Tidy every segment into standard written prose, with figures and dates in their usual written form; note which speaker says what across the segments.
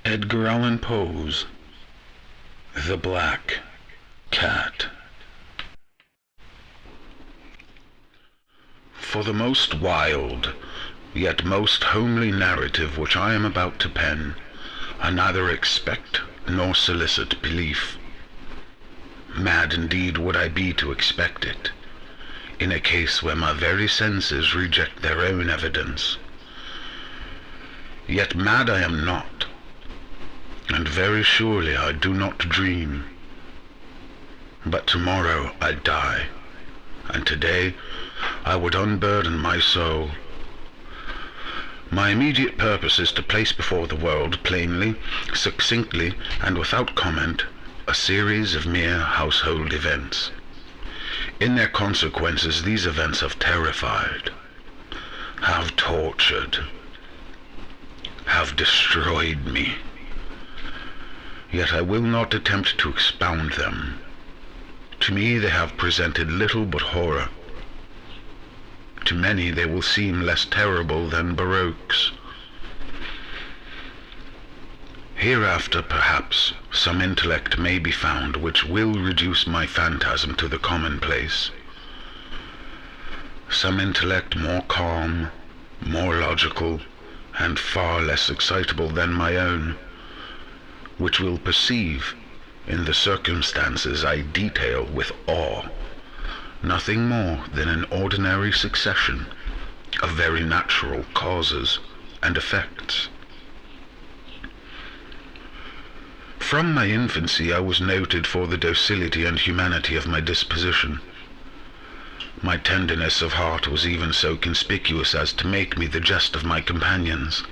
Speaker 1: Edgar Allan Poe's The Black Cat. For the most wild, yet most homely narrative which I am about to pen, I neither expect nor solicit belief. Mad indeed would I be to expect it, in a case where my very senses reject their own evidence. Yet mad I am not, and very surely I do not dream. But tomorrow I die, and today I would unburden my soul. My immediate purpose is to place before the world plainly, succinctly, and without comment, a series of mere household events. In their consequences, these events have terrified, have tortured, have destroyed me. Yet I will not attempt to expound them. To me they have presented little but horror. To many they will seem less terrible than baroques. Hereafter, perhaps, some intellect may be found which will reduce my phantasm to the commonplace. Some intellect more calm, more logical, and far less excitable than my own, which will perceive, in the circumstances I detail with awe, nothing more than an ordinary succession of very natural causes and effects. From my infancy I was noted for the docility and humanity of my disposition. My tenderness of heart was even so conspicuous as to make me the jest of my companions.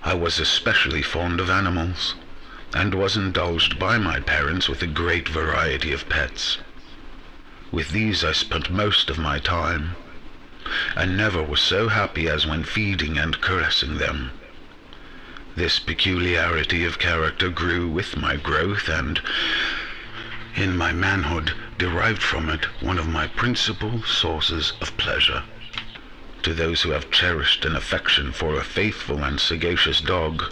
Speaker 1: I was especially fond of animals, and was indulged by my parents with a great variety of pets. With these I spent most of my time, and never was so happy as when feeding and caressing them. This peculiarity of character grew with my growth, and in my manhood derived from it one of my principal sources of pleasure. To those who have cherished an affection for a faithful and sagacious dog,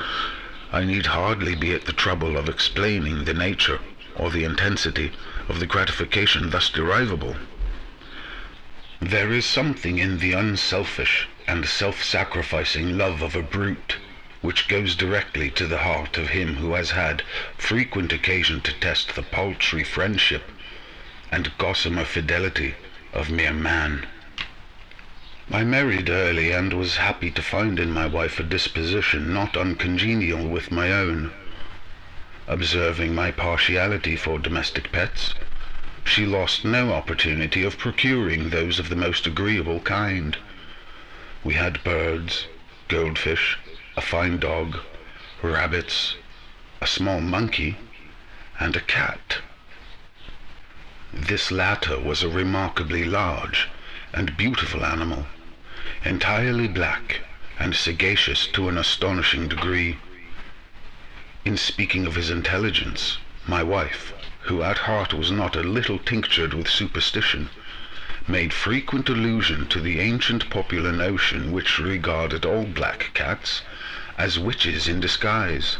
Speaker 1: I need hardly be at the trouble of explaining the nature or the intensity of the gratification thus derivable. There is something in the unselfish and self-sacrificing love of a brute which goes directly to the heart of him who has had frequent occasion to test the paltry friendship and gossamer fidelity of mere man. I married early, and was happy to find in my wife a disposition not uncongenial with my own. Observing my partiality for domestic pets, she lost no opportunity of procuring those of the most agreeable kind. We had birds, goldfish, a fine dog, rabbits, a small monkey, and a cat. This latter was a remarkably large and beautiful animal, entirely black and sagacious to an astonishing degree. In speaking of his intelligence, my wife, who at heart was not a little tinctured with superstition, made frequent allusion to the ancient popular notion which regarded all black cats as witches in disguise.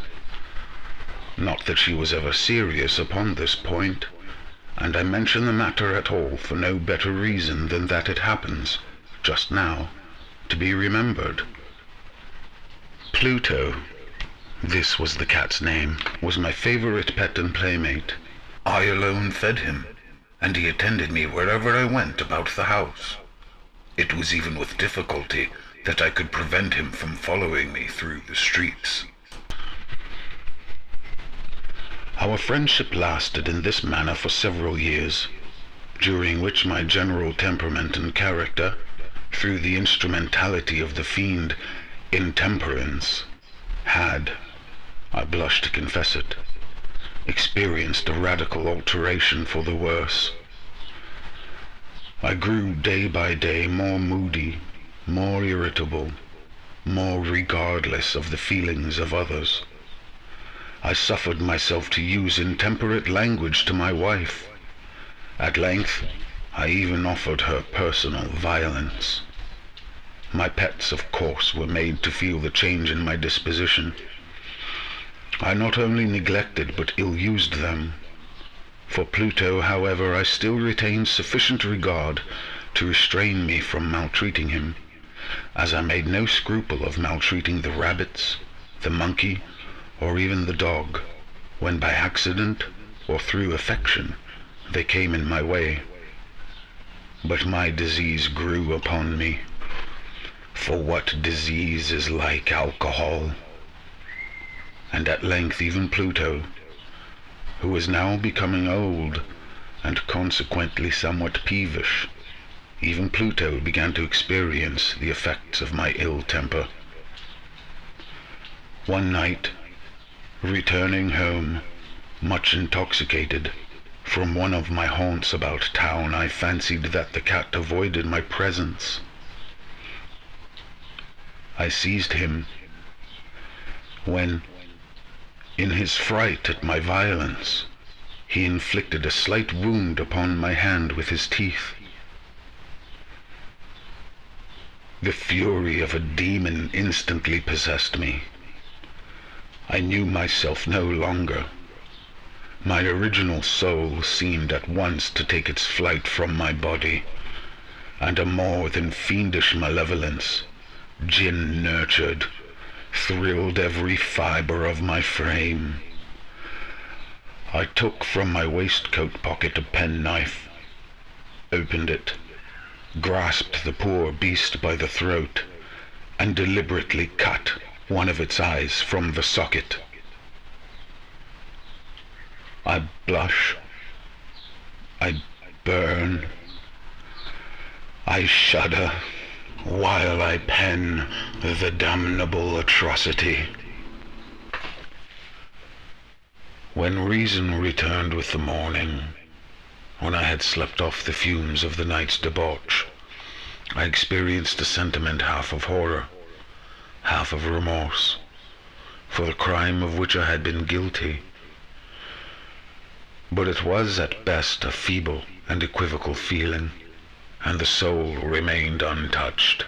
Speaker 1: Not that she was ever serious upon this point, and I mention the matter at all for no better reason than that it happens, just now, to be remembered. Pluto, this was the cat's name, was my favorite pet and playmate. I alone fed him, and he attended me wherever I went about the house. It was even with difficulty that I could prevent him from following me through the streets. Our friendship lasted in this manner for several years, during which my general temperament and character, through the instrumentality of the fiend intemperance, had, I blush to confess it, experienced a radical alteration for the worse. I grew day by day more moody, more irritable, more regardless of the feelings of others. I suffered myself to use intemperate language to my wife. At length, I even offered her personal violence. My pets, of course, were made to feel the change in my disposition, I not only neglected but ill-used them. For Pluto, however, I still retained sufficient regard to restrain me from maltreating him, as I made no scruple of maltreating the rabbits, the monkey, or even the dog, when by accident or through affection they came in my way. But my disease grew upon me, for what disease is like alcohol? And at length even Pluto, who was now becoming old and consequently somewhat peevish, even Pluto began to experience the effects of my ill temper. One night, returning home, much intoxicated, from one of my haunts about town, I fancied that the cat avoided my presence. I seized him, when, in his fright at my violence, he inflicted a slight wound upon my hand with his teeth. The fury of a demon instantly possessed me. I knew myself no longer. My original soul seemed at once to take its flight from my body, and a more than fiendish malevolence, gin-nurtured, thrilled every fiber of my frame. I took from my waistcoat pocket a penknife, opened it, grasped the poor beast by the throat, and deliberately cut one of its eyes from the socket. I blush, I burn, I shudder, while I pen the damnable atrocity. When reason returned with the morning, when I had slept off the fumes of the night's debauch, I experienced a sentiment half of horror, half of remorse, for the crime of which I had been guilty. But it was at best a feeble and equivocal feeling, and the soul remained untouched.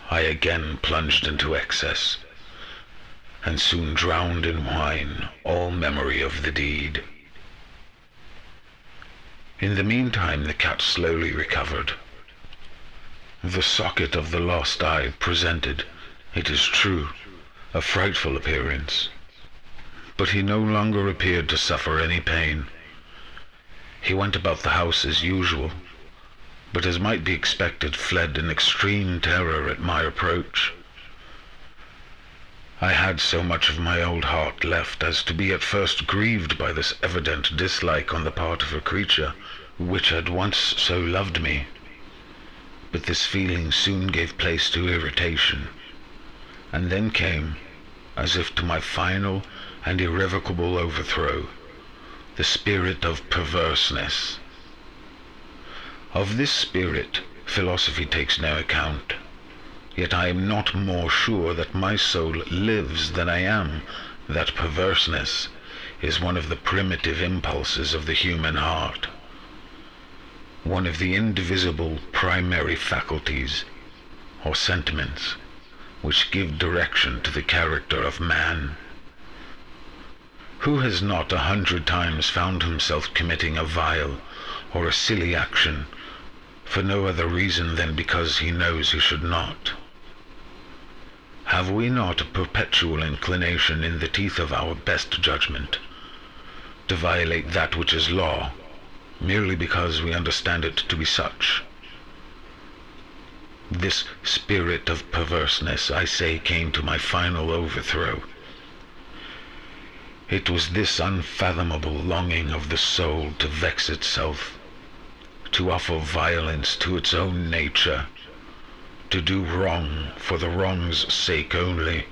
Speaker 1: I again plunged into excess, and soon drowned in wine all memory of the deed. In the meantime the cat slowly recovered. The socket of the lost eye presented, it is true, a frightful appearance, but he no longer appeared to suffer any pain. He went about the house as usual, but as might be expected fled in extreme terror at my approach. I had so much of my old heart left as to be at first grieved by this evident dislike on the part of a creature which had once so loved me, but this feeling soon gave place to irritation, and then came, as if to my final and irrevocable overthrow, the spirit of perverseness. Of this spirit philosophy takes no account, yet I am not more sure that my soul lives than I am that perverseness is one of the primitive impulses of the human heart, one of the indivisible primary faculties or sentiments which give direction to the character of man. Who has not 100 times found himself committing a vile or a silly action for no other reason than because he knows he should not? Have we not a perpetual inclination in the teeth of our best judgment to violate that which is law, merely because we understand it to be such? This spirit of perverseness, I say, came to my final overthrow. It was this unfathomable longing of the soul to vex itself, to offer violence to its own nature, to do wrong for the wrong's sake only,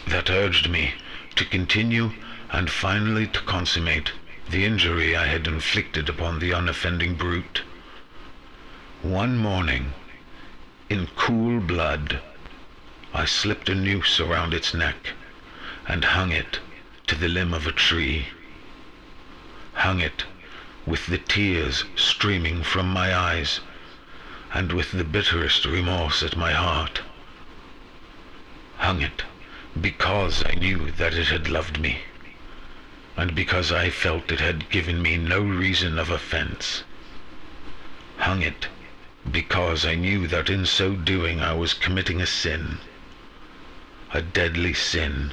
Speaker 1: that urged me to continue and finally to consummate the injury I had inflicted upon the unoffending brute. One morning, in cool blood, I slipped a noose around its neck and hung it to the limb of a tree, hung it with the tears streaming from my eyes and with the bitterest remorse at my heart, hung it because I knew that it had loved me, and because I felt it had given me no reason of offense. Hung it because I knew that in so doing I was committing a sin, a deadly sin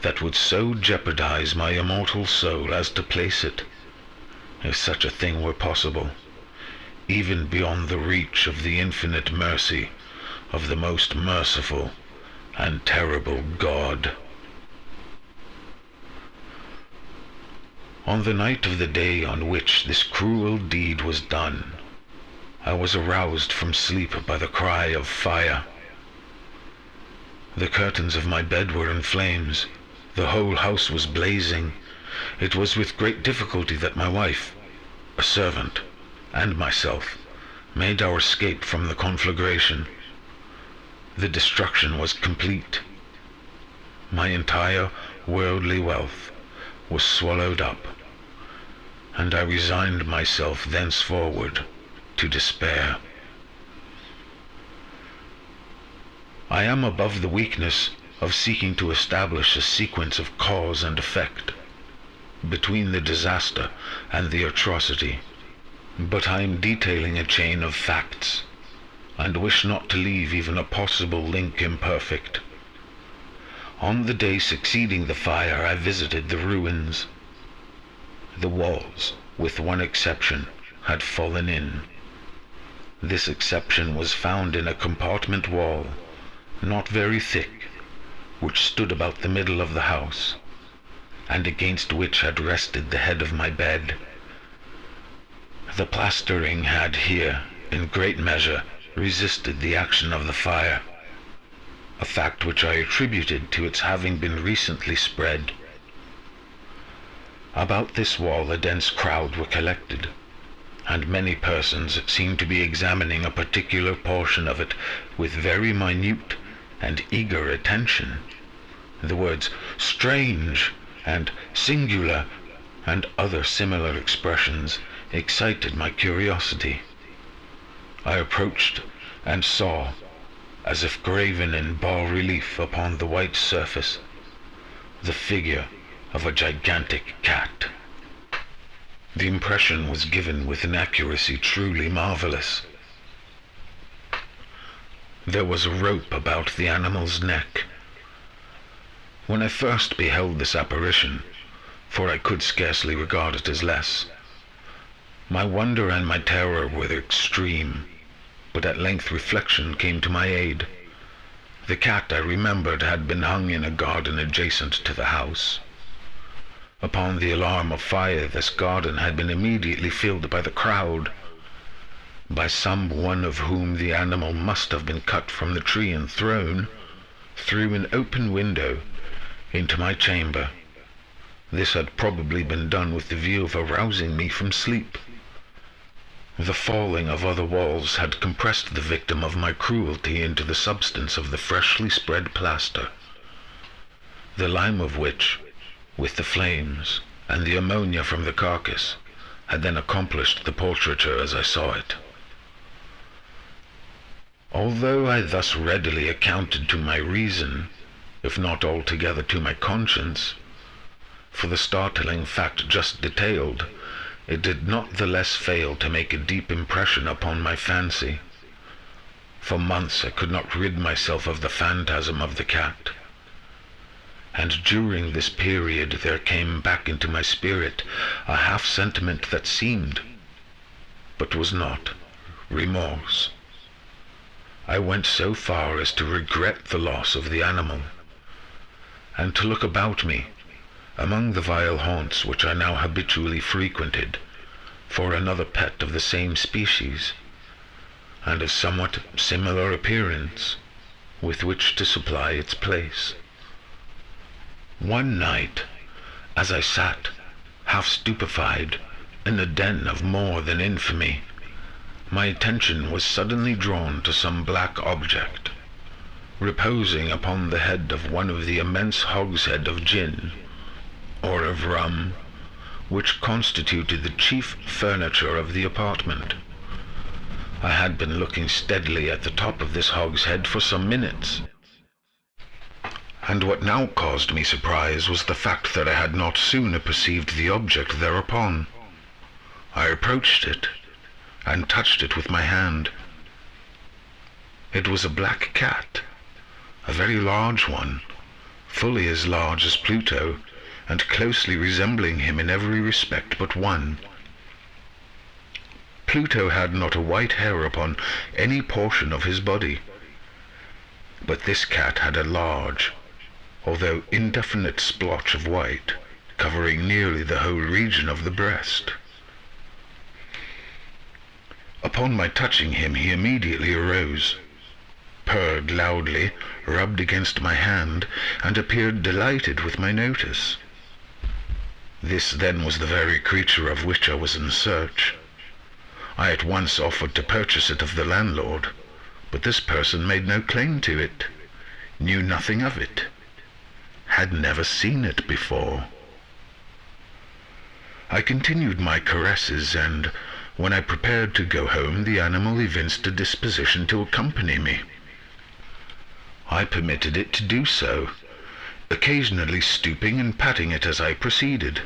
Speaker 1: that would so jeopardize my immortal soul as to place it, if such a thing were possible, even beyond the reach of the infinite mercy of the most merciful and terrible God. On the night of the day on which this cruel deed was done, I was aroused from sleep by the cry of fire. The curtains of my bed were in flames. The whole house was blazing. It was with great difficulty that my wife, a servant, and myself made our escape from the conflagration. The destruction was complete. My entire worldly wealth was swallowed up, and I resigned myself thenceforward to despair. I am above the weakness of seeking to establish a sequence of cause and effect between the disaster and the atrocity, but I am detailing a chain of facts, and wish not to leave even a possible link imperfect. On the day succeeding the fire, I visited the ruins. The walls, with one exception, had fallen in. This exception was found in a compartment wall, not very thick, which stood about the middle of the house, and against which had rested the head of my bed. The plastering had here, in great measure, resisted the action of the fire, a fact which I attributed to its having been recently spread. About this wall a dense crowd were collected, and many persons seemed to be examining a particular portion of it with very minute and eager attention. The words "strange" and "singular" and other similar expressions excited my curiosity. I approached and saw, as if graven in bas-relief upon the white surface, the figure of a gigantic cat. The impression was given with an accuracy truly marvelous. There was a rope about the animal's neck. When I first beheld this apparition, for I could scarcely regard it as less, my wonder and my terror were extreme, but at length reflection came to my aid. The cat, I remembered, had been hung in a garden adjacent to the house. Upon the alarm of fire, this garden had been immediately filled by the crowd, by some one of whom the animal must have been cut from the tree and thrown, through an open window, into my chamber. This had probably been done with the view of arousing me from sleep. The falling of other walls had compressed the victim of my cruelty into the substance of the freshly spread plaster, the lime of which, with the flames and the ammonia from the carcass, had then accomplished the portraiture as I saw it. Although I thus readily accounted to my reason, if not altogether to my conscience, for the startling fact just detailed, it did not the less fail to make a deep impression upon my fancy. For months I could not rid myself of the phantasm of the cat, and during this period there came back into my spirit a half-sentiment that seemed, but was not, remorse. I went so far as to regret the loss of the animal, and to look about me, among the vile haunts which I now habitually frequented, for another pet of the same species, and of somewhat similar appearance, with which to supply its place. One night, as I sat, half stupefied, in a den of more than infamy, my attention was suddenly drawn to some black object, reposing upon the head of one of the immense hogsheads of gin, or of rum, which constituted the chief furniture of the apartment. I had been looking steadily at the top of this hogshead for some minutes, And what now caused me surprise was the fact that I had not sooner perceived the object thereupon. I approached it, and touched it with my hand. It was a black cat, a very large one, fully as large as Pluto, and closely resembling him in every respect but one. Pluto had not a white hair upon any portion of his body, but this cat had a large, although indefinite splotch of white, covering nearly the whole region of the breast. Upon my touching him, he immediately arose, purred loudly, rubbed against my hand, and appeared delighted with my notice. This then was the very creature of which I was in search. I at once offered to purchase it of the landlord, but this person made no claim to it, knew nothing of it, had never seen it before. I continued my caresses, and when I prepared to go home, the animal evinced a disposition to accompany me. I permitted it to do so, occasionally stooping and patting it as I proceeded.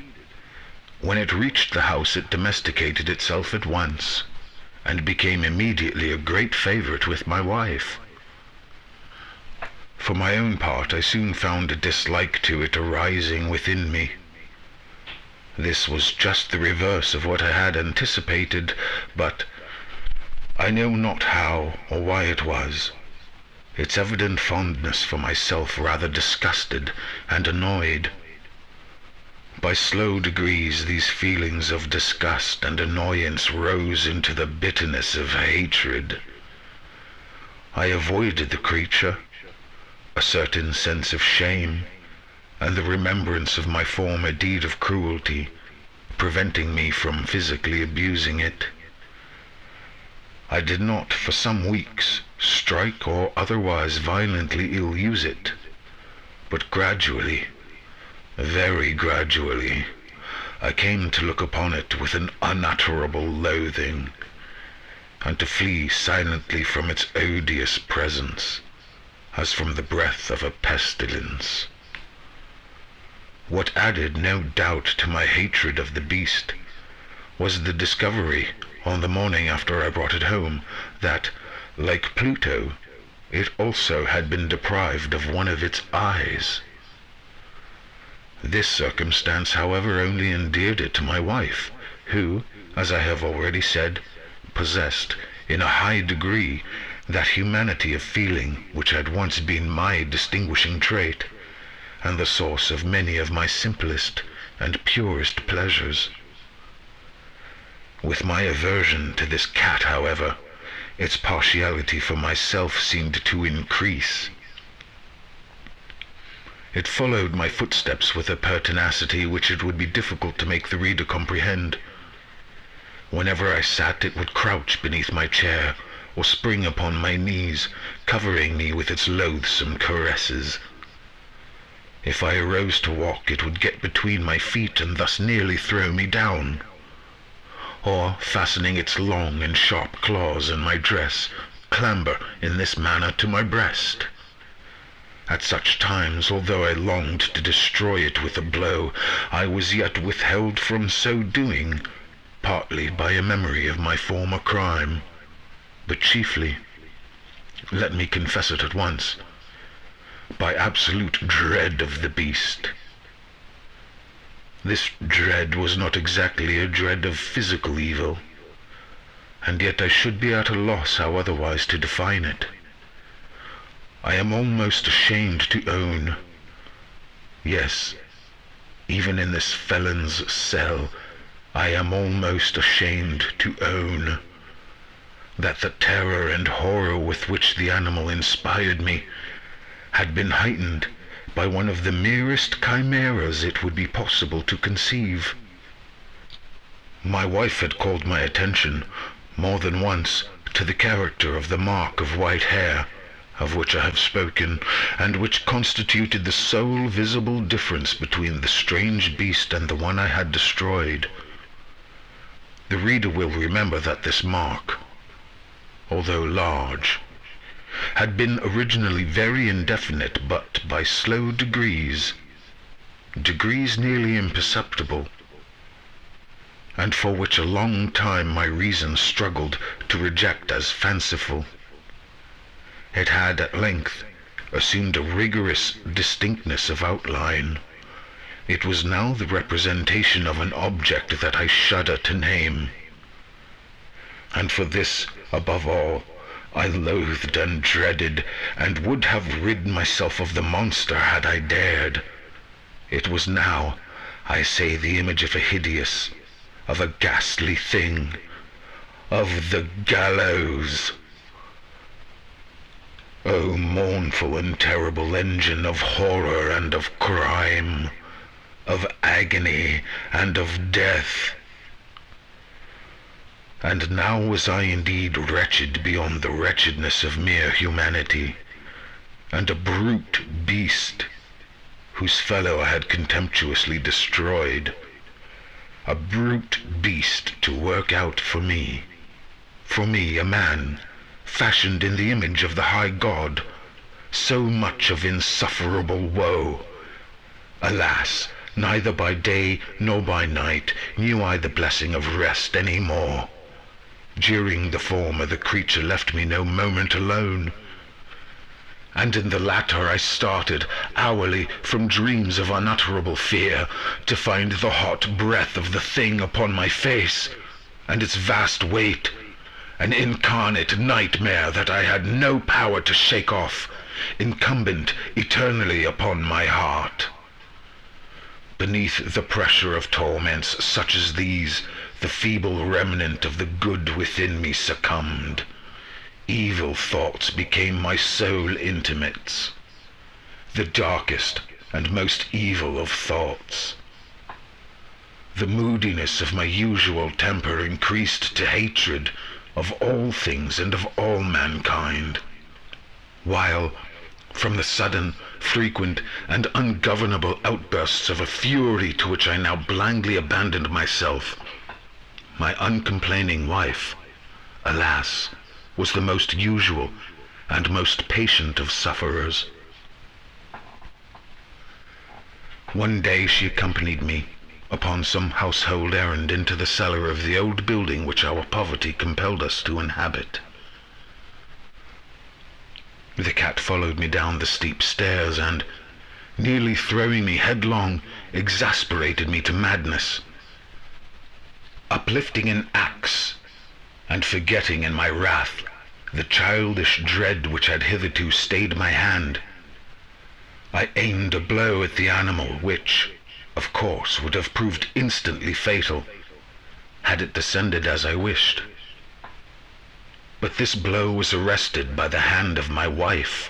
Speaker 1: When it reached the house, it domesticated itself at once, and became immediately a great favorite with my wife. For my own part, I soon found a dislike to it arising within me. This was just the reverse of what I had anticipated, but I know not how or why it was. Its evident fondness for myself rather disgusted and annoyed. By slow degrees, these feelings of disgust and annoyance rose into the bitterness of hatred. I avoided the creature, a certain sense of shame, and the remembrance of my former deed of cruelty, preventing me from physically abusing it. I did not, for some weeks, strike or otherwise violently ill-use it, but gradually, very gradually, I came to look upon it with an unutterable loathing, and to flee silently from its odious presence, as from the breath of a pestilence. What added no doubt to my hatred of the beast was the discovery, on the morning after I brought it home, that, like Pluto, it also had been deprived of one of its eyes. This circumstance, however, only endeared it to my wife, who, as I have already said, possessed, in a high degree, that humanity of feeling which had once been my distinguishing trait, and the source of many of my simplest and purest pleasures. With my aversion to this cat, however, its partiality for myself seemed to increase. It followed my footsteps with a pertinacity which it would be difficult to make the reader comprehend. Whenever I sat, it would crouch beneath my chair, or spring upon my knees, covering me with its loathsome caresses. If I arose to walk, it would get between my feet and thus nearly throw me down, or, fastening its long and sharp claws in my dress, clamber in this manner to my breast. At such times, although I longed to destroy it with a blow, I was yet withheld from so doing, partly by a memory of my former crime, but chiefly, let me confess it at once, by absolute dread of the beast. This dread was not exactly a dread of physical evil, and yet I should be at a loss how otherwise to define it. I am almost ashamed to own, yes, even in this felon's cell, I am almost ashamed to own that the terror and horror with which the animal inspired me had been heightened by one of the merest chimeras it would be possible to conceive. My wife had called my attention, more than once, to the character of the mark of white hair, of which I have spoken, and which constituted the sole visible difference between the strange beast and the one I had destroyed. The reader will remember that this mark, although large, had been originally very indefinite, but by slow degrees nearly imperceptible, and for which a long time my reason struggled to reject as fanciful, it had at length assumed a rigorous distinctness of outline. It was now the representation of an object that I shudder to name. And for this, above all, I loathed and dreaded, and would have rid myself of the monster had I dared. It was now, I say, the image of a hideous, of a ghastly thing, of the gallows. O mournful and terrible engine of horror and of crime, of agony and of death! And now was I indeed wretched beyond the wretchedness of mere humanity, and a brute beast, whose fellow I had contemptuously destroyed, a brute beast to work out for me, a man, fashioned in the image of the high God, so much of insufferable woe. Alas, neither by day nor by night knew I the blessing of rest any more. During the former the creature left me no moment alone, and in the latter I started hourly from dreams of unutterable fear, to find the hot breath of the thing upon my face, and its vast weight, an incarnate nightmare that I had no power to shake off, incumbent eternally upon my heart. Beneath the pressure of torments such as these, the feeble remnant of the good within me succumbed. Evil thoughts became my sole intimates, the darkest and most evil of thoughts. The moodiness of my usual temper increased to hatred of all things and of all mankind, while, from the sudden, frequent, and ungovernable outbursts of a fury to which I now blindly abandoned myself, my uncomplaining wife, alas, was the most usual and most patient of sufferers. One day she accompanied me upon some household errand into the cellar of the old building which our poverty compelled us to inhabit. The cat followed me down the steep stairs, and, nearly throwing me headlong, exasperated me to madness. Uplifting an axe, and forgetting in my wrath the childish dread which had hitherto stayed my hand, I aimed a blow at the animal which, of course, would have proved instantly fatal, had it descended as I wished. But this blow was arrested by the hand of my wife.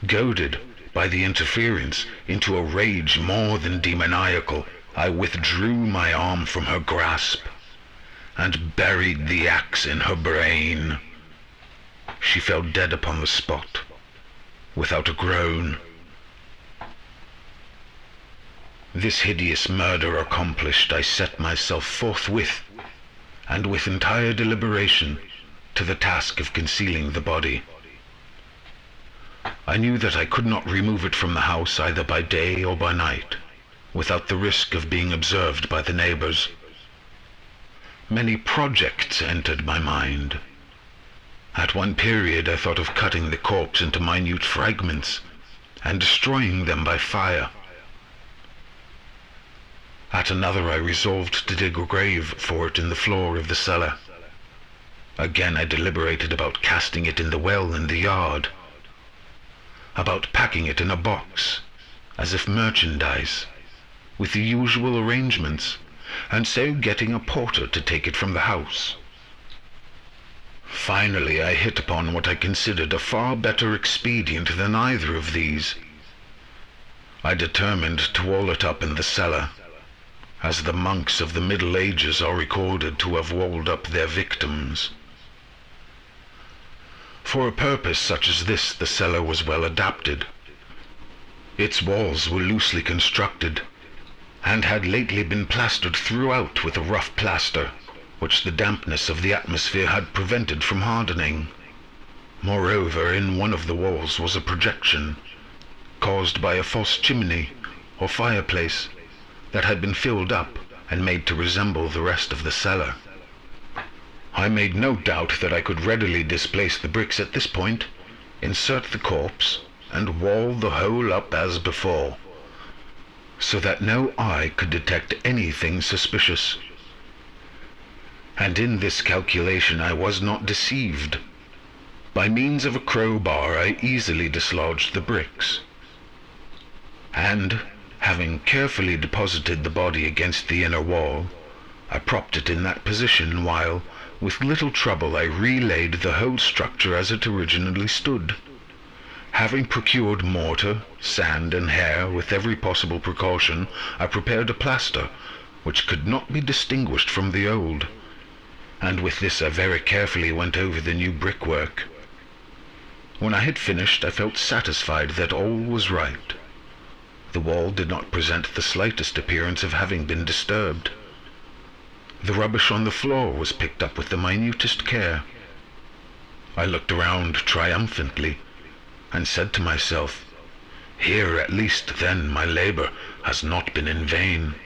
Speaker 1: Goaded by the interference into a rage more than demoniacal, I withdrew my arm from her grasp, and buried the axe in her brain. She fell dead upon the spot, without a groan. This hideous murder accomplished, I set myself forthwith, and with entire deliberation, to the task of concealing the body. I knew that I could not remove it from the house either by day or by night, without the risk of being observed by the neighbors. Many projects entered my mind. At one period I thought of cutting the corpse into minute fragments, and destroying them by fire. At another I resolved to dig a grave for it in the floor of the cellar. Again I deliberated about casting it in the well in the yard, about packing it in a box, as if merchandise, with the usual arrangements, and so getting a porter to take it from the house. Finally I hit upon what I considered a far better expedient than either of these. I determined to wall it up in the cellar, as the monks of the Middle Ages are recorded to have walled up their victims. For a purpose such as this the cellar was well adapted. Its walls were loosely constructed, and had lately been plastered throughout with a rough plaster, which the dampness of the atmosphere had prevented from hardening. Moreover, in one of the walls was a projection, caused by a false chimney or fireplace that had been filled up and made to resemble the rest of the cellar. I made no doubt that I could readily displace the bricks at this point, insert the corpse, and wall the whole up as before, so that no eye could detect anything suspicious. And in this calculation I was not deceived. By means of a crowbar I easily dislodged the bricks, and, having carefully deposited the body against the inner wall, I propped it in that position while, with little trouble, I relaid the whole structure as it originally stood. Having procured mortar, sand, and hair with every possible precaution, I prepared a plaster which could not be distinguished from the old, and with this I very carefully went over the new brickwork. When I had finished, I felt satisfied that all was right. The wall did not present the slightest appearance of having been disturbed. The rubbish on the floor was picked up with the minutest care. I looked around triumphantly, and said to myself, "Here at least, then, my labor has not been in vain."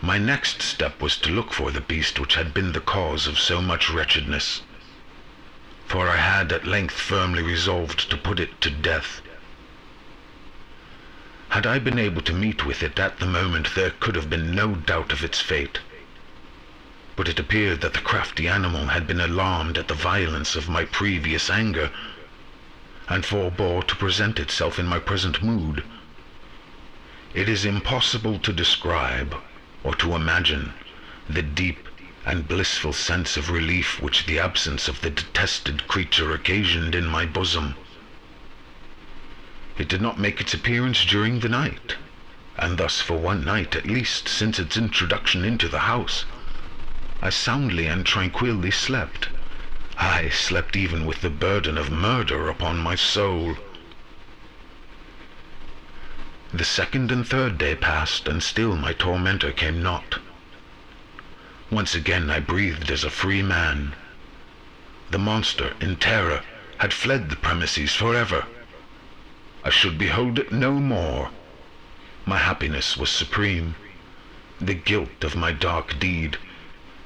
Speaker 1: My next step was to look for the beast which had been the cause of so much wretchedness, for I had at length firmly resolved to put it to death. Had I been able to meet with it at the moment, there could have been no doubt of its fate. But it appeared that the crafty animal had been alarmed at the violence of my previous anger, and forbore to present itself in my present mood. It is impossible to describe, or to imagine, the deep and blissful sense of relief which the absence of the detested creature occasioned in my bosom. It did not make its appearance during the night, and thus for one night at least since its introduction into the house, I soundly and tranquilly slept. I slept even with the burden of murder upon my soul. The second and third day passed, and still my tormentor came not. Once again I breathed as a free man. The monster, in terror, had fled the premises forever. I should behold it no more. My happiness was supreme. The guilt of my dark deed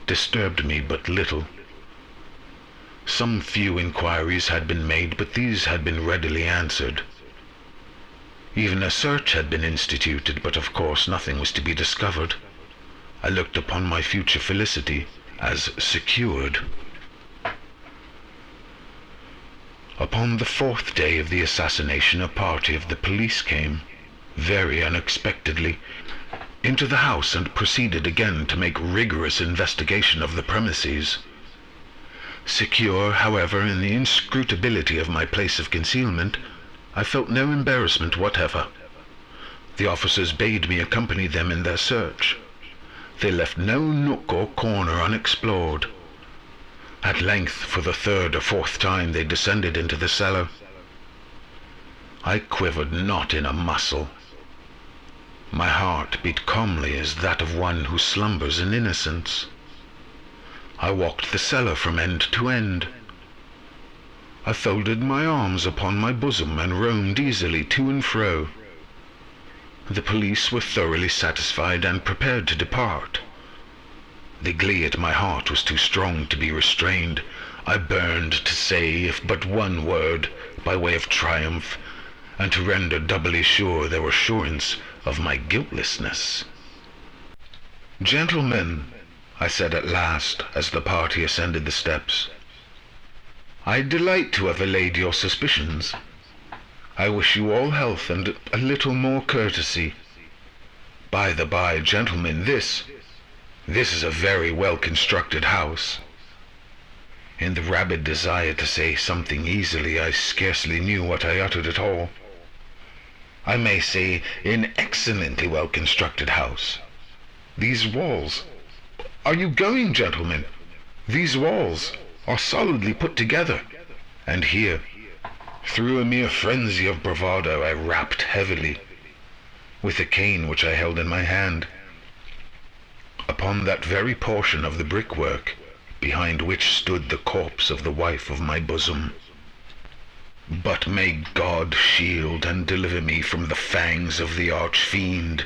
Speaker 1: disturbed me but little. Some few inquiries had been made, but these had been readily answered. Even a search had been instituted, but of course nothing was to be discovered. I looked upon my future felicity as secured. Upon the fourth day of the assassination, a party of the police came, very unexpectedly, into the house and proceeded again to make rigorous investigation of the premises. Secure, however, in the inscrutability of my place of concealment, I felt no embarrassment whatever. The officers bade me accompany them in their search. They left no nook or corner unexplored. At length, for the third or fourth time, they descended into the cellar. I quivered not in a muscle. My heart beat calmly as that of one who slumbers in innocence. I walked the cellar from end to end. I folded my arms upon my bosom and roamed easily to and fro. The police were thoroughly satisfied and prepared to depart. The glee at my heart was too strong to be restrained. I burned to say, if but one word, by way of triumph, and to render doubly sure their assurance of my guiltlessness. "Gentlemen," I said at last, as the party ascended the steps, "I delight to have allayed your suspicions. I wish you all health and a little more courtesy. By the by, gentlemen, this is a very well-constructed house." In the rabid desire to say something easily, I scarcely knew what I uttered at all. I may say an excellently well-constructed house. These walls— Are you going, gentlemen? These walls are solidly put together. And here, through a mere frenzy of bravado, I rapped heavily, with a cane which I held in my hand, upon that very portion of the brickwork behind which stood the corpse of the wife of my bosom. But may God shield and deliver me from the fangs of the arch-fiend.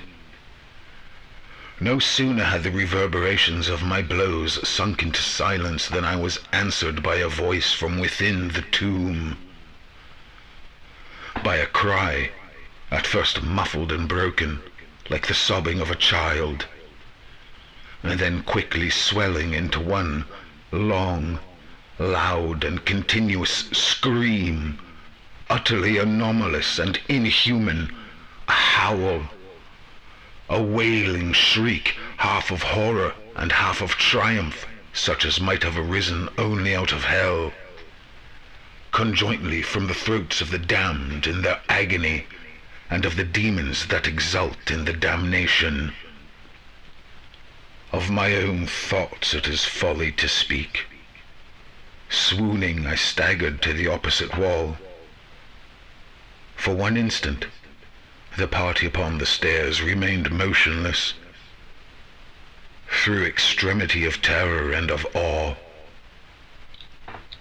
Speaker 1: No sooner had the reverberations of my blows sunk into silence than I was answered by a voice from within the tomb. By a cry, at first muffled and broken, like the sobbing of a child, and then quickly swelling into one long, loud, and continuous scream, utterly anomalous and inhuman, a howl, a wailing shriek, half of horror and half of triumph, such as might have arisen only out of hell, conjointly from the throats of the damned in their agony, and of the demons that exult in the damnation. Of my own thoughts it is folly to speak. Swooning, I staggered to the opposite wall. For one instant, the party upon the stairs remained motionless, through extremity of terror and of awe.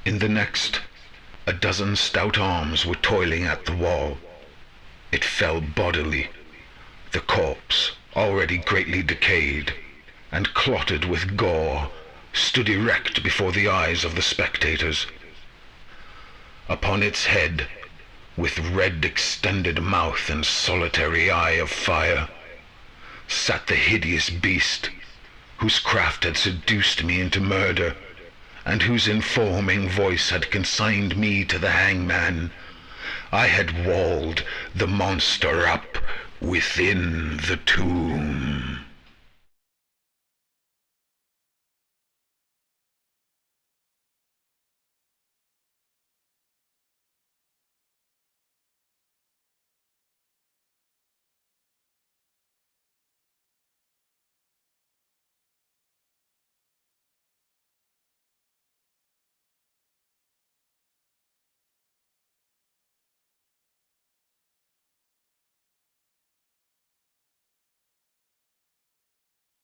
Speaker 1: In the next, a dozen stout arms were toiling at the wall. It fell bodily. The corpse, already greatly decayed and clotted with gore, stood erect before the eyes of the spectators. Upon its head, with red extended mouth and solitary eye of fire, sat the hideous beast whose craft had seduced me into murder, and whose informing voice had consigned me to the hangman. I had walled the monster up within the tomb.